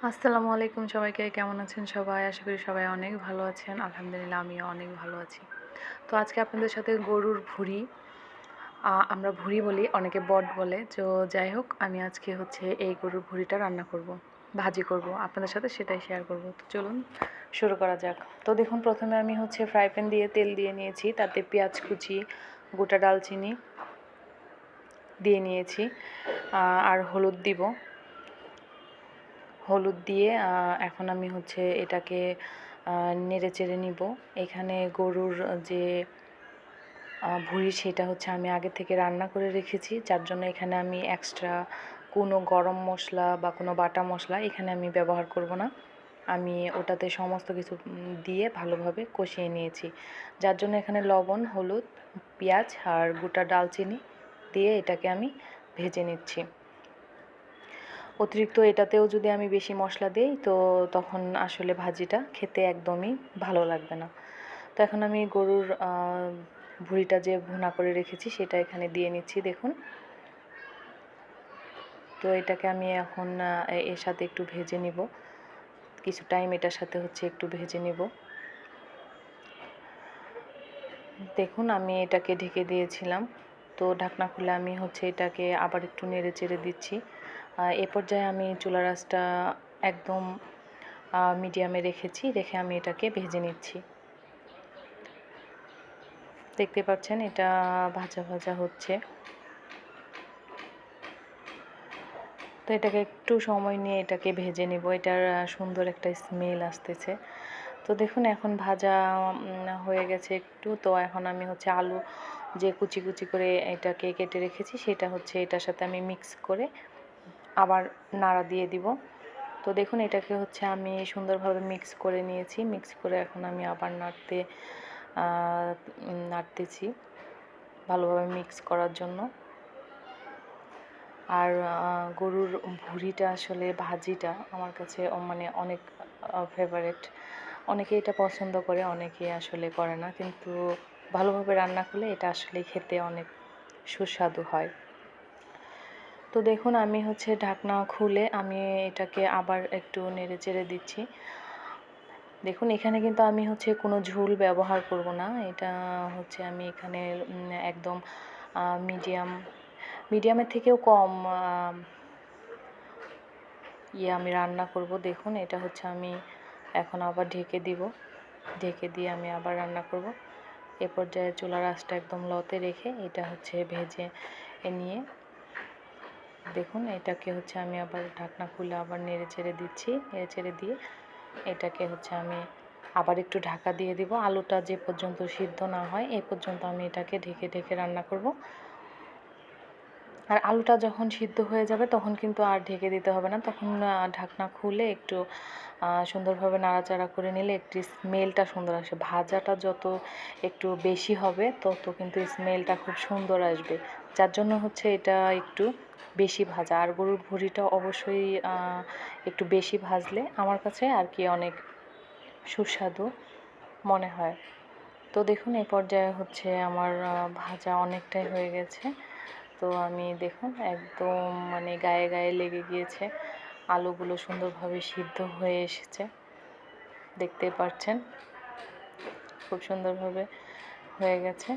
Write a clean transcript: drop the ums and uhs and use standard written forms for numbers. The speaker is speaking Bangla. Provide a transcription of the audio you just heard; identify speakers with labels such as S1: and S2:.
S1: আসসালামু আলাইকুম সবাইকে। কেমন আছেন সবাই? আশা করি সবাই অনেক ভালো আছেন। আলহামদুলিল্লাহ আমিও অনেক ভালো আছি। তো আজকে আপনাদের সাথে গরুর ভুঁড়ি, আমরা ভুঁড়ি বলি, অনেকে বট বলে। তো যাই হোক, আমি আজকে হচ্ছে এই গরুর ভুঁড়িটা রান্না করব, ভাজি করব। আপনাদের সাথে সেটাই শেয়ার করব। তো চলুন শুরু করা যাক। তো দেখুন, প্রথমে আমি হচ্ছে ফ্রাই প্যান দিয়ে তেল দিয়ে নিয়েছি। তাতে পেঁয়াজ কুচি, গোটা ডালচিনি দিয়ে নিয়েছি, আর হলুদ দিব। হলুদ দিয়ে এখন আমি হচ্ছে এটাকে নেড়ে চেড়ে নিব। এখানে গরুর যে ভুঁড়ি, সেটা হচ্ছে আমি আগে থেকে রান্না করে রেখেছি, যার জন্য এখানে আমি এক্সট্রা কোনো গরম মশলা বা কোনো বাটা মশলা এখানে আমি ব্যবহার করব না। আমি ওটাতে সমস্ত কিছু দিয়ে ভালোভাবে কষিয়ে নিয়েছি, যার জন্য এখানে লবণ, হলুদ, পেঁয়াজ আর গোটা ডালচিনি দিয়ে এটাকে আমি ভেজে নিচ্ছি। অতিরিক্ত এটাতেও যদি আমি বেশি মশলা দিই তো তখন আসলে ভাজিটা খেতে একদমই ভালো লাগবে না। তো এখন আমি গরুর ভুঁড়িটা যে ভুনা করে রেখেছি সেটা এখানে দিয়ে নিচ্ছি, দেখুন। তো এটাকে আমি এখন এর সাথে একটু ভেজে নিব, কিছু টাইম এটার সাথে হচ্ছে একটু ভেজে নিব। দেখুন, আমি এটাকে ঢেকে দিয়েছিলাম। তো ঢাকনা খুলে আমি হচ্ছে এটাকে আবার একটু নেড়ে চেড়ে দিচ্ছি। এ পর্যায়ে আমি চুলার আঁচটা একদম মিডিয়ামে রেখে আমি এটাকে ভেজে নিচ্ছি। দেখতে পাচ্ছেন এটা ভাজা ভাজা হচ্ছে। তো এটাকে একটু সময় নিয়ে এটাকে ভেজে নেব। এটার সুন্দর একটা স্মেল আসতেছে। তো দেখুন, এখন ভাজা হয়ে গেছে একটু। তো এখন আমি হচ্ছে আলু যে কুচি কুচি করে এটাকে কেটে রেখেছি সেটা হচ্ছে এটার সাথে আমি মিক্স করে আবার নাড়া দিয়ে দিব। তো দেখুন, এটাকে হচ্ছে আমি সুন্দরভাবে মিক্স করে নিয়েছি। মিক্স করে এখন আমি আবার নাড়তেছি ভালোভাবে মিক্স করার জন্য। আর গরুর ভুঁড়িটা আসলে ভাজিটা আমার কাছে মানে অনেক ফেভারিট। অনেকে এটা পছন্দ করে, অনেকে আসলে করে না, কিন্তু ভালোভাবে রান্না করলে এটা আসলে খেতে অনেক সুস্বাদু হয়। তো দেখুন, আমি হচ্ছে ঢাকনা খুলে আমি এটাকে আবার একটু নেড়ে চেড়ে দিচ্ছি। দেখুন, এখানে কিন্তু আমি হচ্ছে কোনো ঝোল ব্যবহার করব না। এটা হচ্ছে আমি এখানে একদম মিডিয়ামের থেকেও কম আমি রান্না করব। দেখুন, এটা হচ্ছে আমি এখন আবার ঢেকে দিব। ঢেকে দিয়ে আমি আবার রান্না করব। এ পর্যায়ে চুলার আঁচটা একদম লতে রেখে এটা হচ্ছে ভেজে নিয়ে দেখুন, এটাকে হচ্ছে আমি আবার ঢাকনা খুলে আবার নেড়ে চেড়ে দিচ্ছি। নেড়ে চেড়ে দিয়ে এটাকে হচ্ছে আমি আবার একটু ঢাকা দিয়ে দিব। আলুটা যে পর্যন্ত সিদ্ধ না হয় এ পর্যন্ত আমি এটাকে ঢেকে ঢেকে রান্না করব। আর আলুটা যখন সিদ্ধ হয়ে যাবে তখন কিন্তু আর ঢেকে দিতে হবে না। তখন ঢাকনা খুলে একটু সুন্দরভাবে নাড়াচাড়া করে নিলে একটু স্মেলটা সুন্দর আসে। ভাজাটা যত একটু বেশি হবে তত কিন্তু স্মেলটা খুব সুন্দর আসবে, যার জন্য হচ্ছে এটা একটু বেশি ভাজা। আর গরুর ভুঁড়িটা অবশ্যই একটু বেশি ভাজলে আমার কাছে আর কি অনেক সুস্বাদু মনে হয়। তো দেখুন, এই পর্যায়ে হচ্ছে আমার ভাজা অনেকটাই হয়ে গেছে। তো আমি দেখুন একদম মানে গায়ে গায়ে লেগে গিয়েছে, আলুগুলো সুন্দরভাবে সিদ্ধ হয়ে এসেছে, দেখতেই পাচ্ছেন খুব সুন্দরভাবে হয়ে গেছে।